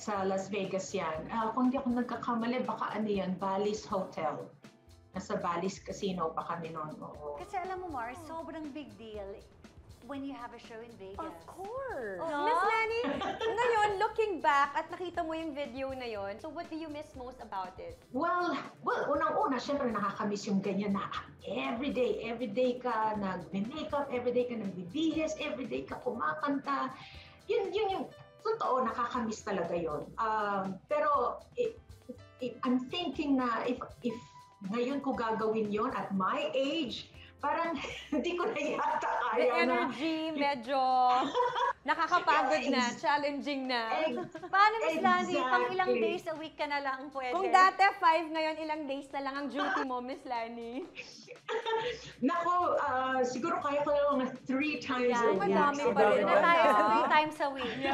sa Las Vegas yan. Kung di ako nagkakamali, baka ano yan, Bally's Hotel. Nasa Bally's Casino pa kami noon. Oo. Kasi alam mo, Mars, sobrang big deal when you have a show in Vegas. Of course. No? Miss Lani, ngayon, looking back at nakita mo yung video na yon, so what do you miss most about it? Well, unang-una, syempre nakakamiss yung ganyan na everyday ka nag-makeup, everyday ka nagbibihis, everyday ka kumakanta. Yun yung totoo, nakakamiss talaga yun. Pero I'm thinking na if ngayon ko gagawin yon at my age, parang hindi ko na yata kaya The energy, medyo nakakapagod na, challenging na. Paano, Miss Lani? Exactly. Pang ilang days a week ka na lang pwede? Kung dati 5, ngayon ilang days na lang ang duty mo, Miss Lani. Nako, siguro kaya ko lang mga 3 times a Yan, week. madami So, pa rin. na tayo sa 3 times a week. Yeah.